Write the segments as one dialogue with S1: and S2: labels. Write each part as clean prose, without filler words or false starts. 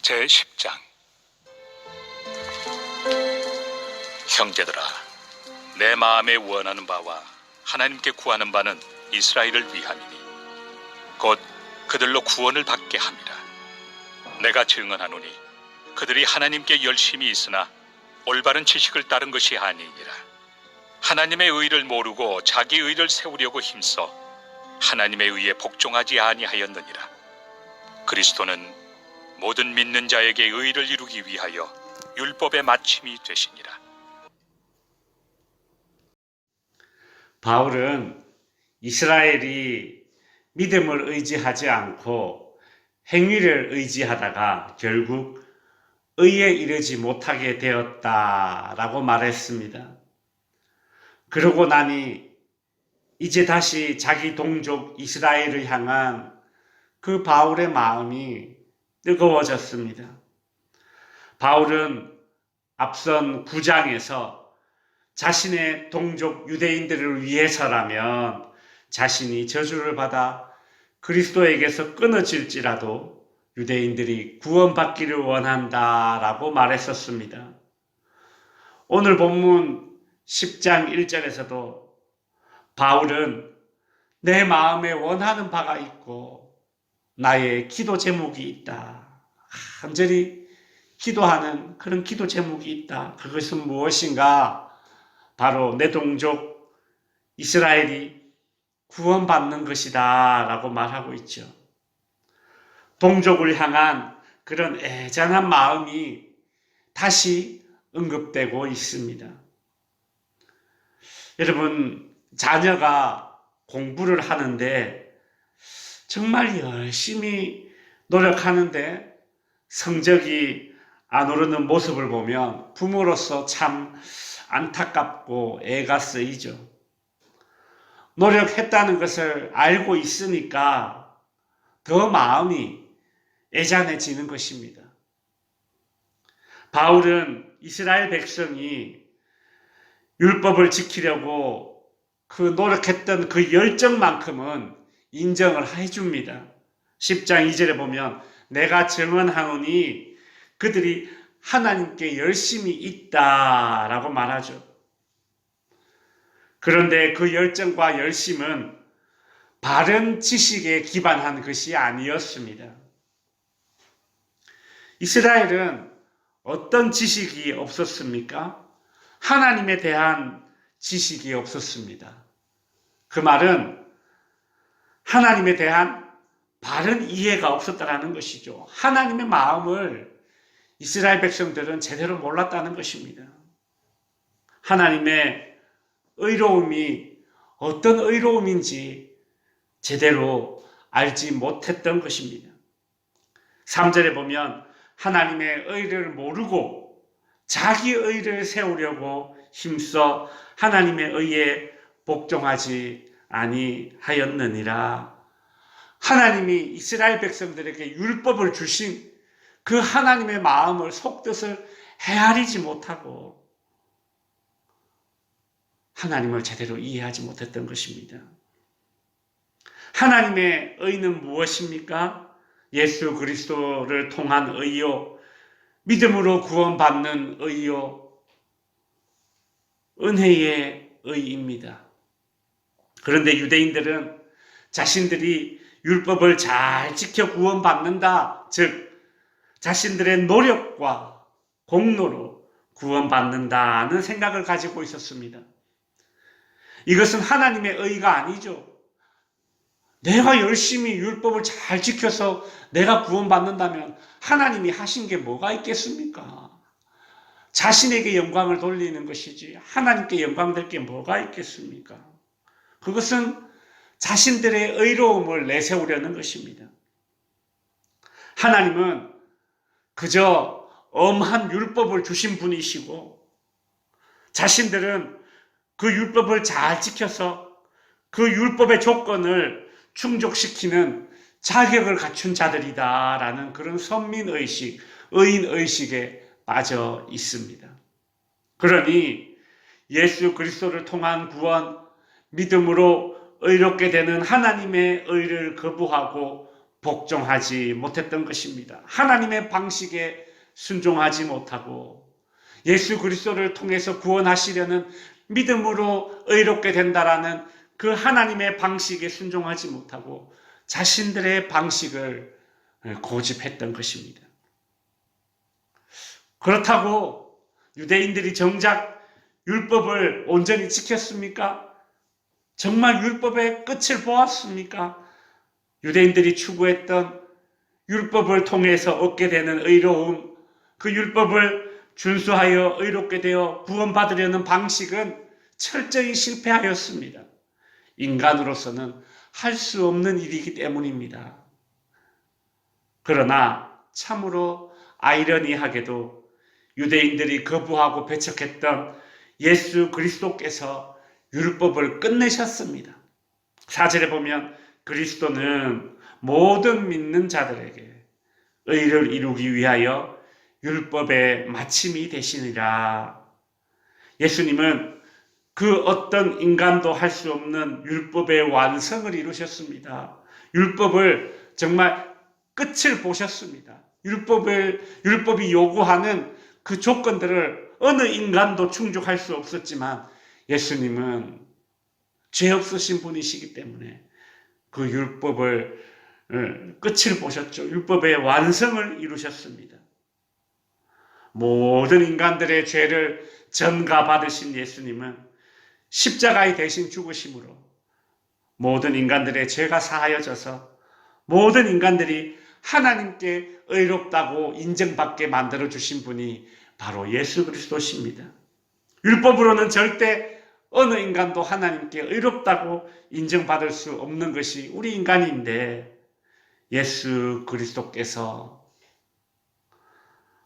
S1: 제10장. 형제들아, 내 마음에 원하는 바와 하나님께 구하는 바는 이스라엘을 위함이니 곧 그들로 구원을 받게 함이라. 내가 증언하노니 그들이 하나님께 열심히 있으나 올바른 지식을 따른 것이 아니니라. 하나님의 의를 모르고 자기 의를 세우려고 힘써 하나님의 의에 복종하지 아니하였느니라. 그리스도는 모든 믿는 자에게 의를 이루기 위하여 율법의 마침이 되시니라.
S2: 바울은 이스라엘이 믿음을 의지하지 않고 행위를 의지하다가 결국 의에 이르지 못하게 되었다라고 말했습니다. 그러고 나니 이제 다시 자기 동족 이스라엘을 향한 그 바울의 마음이 뜨거워졌습니다. 바울은 앞선 9장에서 자신의 동족 유대인들을 위해서라면 자신이 저주를 받아 그리스도에게서 끊어질지라도 유대인들이 구원받기를 원한다라고 말했었습니다. 오늘 본문 10장 1절에서도 바울은 내 마음에 원하는 바가 있고 나의 기도 제목이 있다. 간절히 기도하는 그런 기도 제목이 있다. 그것은 무엇인가? 바로 내 동족 이스라엘이 구원받는 것이다 라고 말하고 있죠. 동족을 향한 그런 애잔한 마음이 다시 언급되고 있습니다. 여러분, 자녀가 공부를 하는데 정말 열심히 노력하는데 성적이 안 오르는 모습을 보면 부모로서 참 안타깝고 애가 쓰이죠. 노력했다는 것을 알고 있으니까 더 마음이 애잔해지는 것입니다. 바울은 이스라엘 백성이 율법을 지키려고 그 노력했던 그 열정만큼은 인정을 해줍니다. 10장 2절에 보면 내가 증언하노니 그들이 하나님께 열심히 있다라고 말하죠. 그런데 그 열정과 열심은 바른 지식에 기반한 것이 아니었습니다. 이스라엘은 어떤 지식이 없었습니까? 하나님에 대한 지식이 없었습니다. 그 말은 하나님에 대한 바른 이해가 없었다는 것이죠. 하나님의 마음을 이스라엘 백성들은 제대로 몰랐다는 것입니다. 하나님의 의로움이 어떤 의로움인지 제대로 알지 못했던 것입니다. 3절에 보면 하나님의 의를 모르고 자기 의를 세우려고 힘써 하나님의 의에 복종하지 아니하였느니라. 하나님이 이스라엘 백성들에게 율법을 주신 그 하나님의 마음을 속뜻을 헤아리지 못하고 하나님을 제대로 이해하지 못했던 것입니다. 하나님의 의는 무엇입니까? 예수 그리스도를 통한 의요, 믿음으로 구원받는 의요, 은혜의 의입니다. 그런데 유대인들은 자신들이 율법을 잘 지켜 구원받는다, 즉 자신들의 노력과 공로로 구원받는다는 생각을 가지고 있었습니다. 이것은 하나님의 의가 아니죠. 내가 열심히 율법을 잘 지켜서 내가 구원받는다면 하나님이 하신 게 뭐가 있겠습니까? 자신에게 영광을 돌리는 것이지 하나님께 영광될 게 뭐가 있겠습니까? 그것은 자신들의 의로움을 내세우려는 것입니다. 하나님은 그저 엄한 율법을 주신 분이시고 자신들은 그 율법을 잘 지켜서 그 율법의 조건을 충족시키는 자격을 갖춘 자들이다라는 그런 선민의식, 의인의식에 빠져 있습니다. 그러니 예수 그리스도를 통한 구원, 믿음으로 의롭게 되는 하나님의 의를 거부하고 복종하지 못했던 것입니다. 하나님의 방식에 순종하지 못하고 예수 그리스도를 통해서 구원하시려는 믿음으로 의롭게 된다라는 그 하나님의 방식에 순종하지 못하고 자신들의 방식을 고집했던 것입니다. 그렇다고 유대인들이 정작 율법을 온전히 지켰습니까? 정말 율법의 끝을 보았습니까? 유대인들이 추구했던 율법을 통해서 얻게 되는 의로움, 그 율법을 준수하여 의롭게 되어 구원받으려는 방식은 철저히 실패하였습니다. 인간으로서는 할 수 없는 일이기 때문입니다. 그러나 참으로 아이러니하게도 유대인들이 거부하고 배척했던 예수 그리스도께서 율법을 끝내셨습니다. 4절에 보면 그리스도는 모든 믿는 자들에게 의를 이루기 위하여 율법의 마침이 되시니라. 예수님은 그 어떤 인간도 할 수 없는 율법의 완성을 이루셨습니다. 율법을 정말 끝을 보셨습니다. 율법이 요구하는 그 조건들을 어느 인간도 충족할 수 없었지만 예수님은 죄 없으신 분이시기 때문에 그 율법을 끝을 보셨죠. 율법의 완성을 이루셨습니다. 모든 인간들의 죄를 전가받으신 예수님은 십자가의 대신 죽으심으로 모든 인간들의 죄가 사하여져서 모든 인간들이 하나님께 의롭다고 인정받게 만들어주신 분이 바로 예수 그리스도십니다. 율법으로는 절대 어느 인간도 하나님께 의롭다고 인정받을 수 없는 것이 우리 인간인데 예수 그리스도께서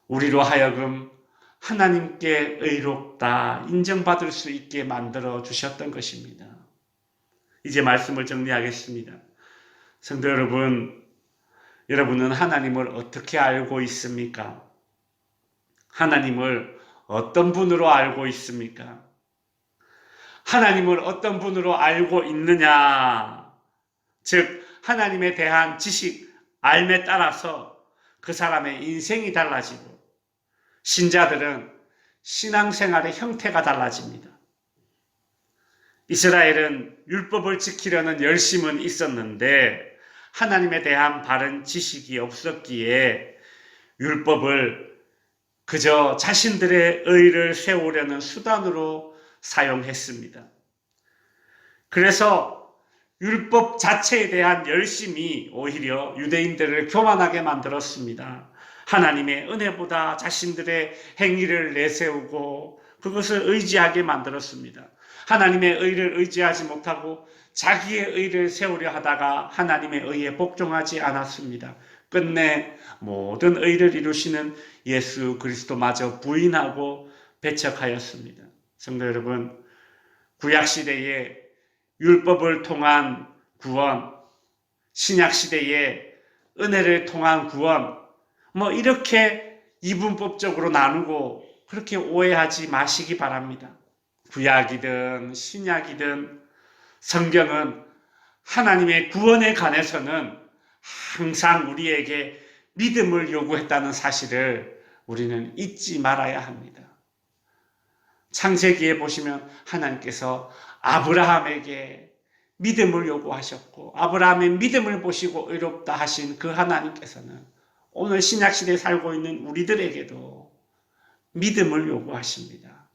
S2: 우리로 하여금 하나님께 의롭다 인정받을 수 있게 만들어 주셨던 것입니다. 이제 말씀을 정리하겠습니다. 성도 여러분, 여러분은 하나님을 어떻게 알고 있습니까? 하나님을 어떤 분으로 알고 있습니까? 하나님을 어떤 분으로 알고 있느냐? 즉 하나님에 대한 지식, 알에 따라서 그 사람의 인생이 달라지고 신자들은 신앙생활의 형태가 달라집니다. 이스라엘은 율법을 지키려는 열심은 있었는데 하나님에 대한 바른 지식이 없었기에 율법을 그저 자신들의 의를 세우려는 수단으로 사용했습니다. 그래서 율법 자체에 대한 열심이 오히려 유대인들을 교만하게 만들었습니다. 하나님의 은혜보다 자신들의 행위를 내세우고 그것을 의지하게 만들었습니다. 하나님의 의를 의지하지 못하고 자기의 의를 세우려 하다가 하나님의 의에 복종하지 않았습니다. 끝내 모든 의를 이루시는 예수 그리스도마저 부인하고 배척하였습니다. 성도 여러분, 구약시대에 율법을 통한 구원, 신약시대에 은혜를 통한 구원, 이렇게 이분법적으로 나누고 그렇게 오해하지 마시기 바랍니다. 구약이든 신약이든 성경은 하나님의 구원에 관해서는 항상 우리에게 믿음을 요구했다는 사실을 우리는 잊지 말아야 합니다. 창세기에 보시면 하나님께서 아브라함에게 믿음을 요구하셨고 아브라함의 믿음을 보시고 의롭다 하신 그 하나님께서는 오늘 신약시대에 살고 있는 우리들에게도 믿음을 요구하십니다.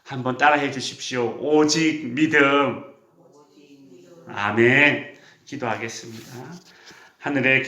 S2: 한번 따라해 주십시오. 오직 믿음. 아멘. 기도하겠습니다. 하늘의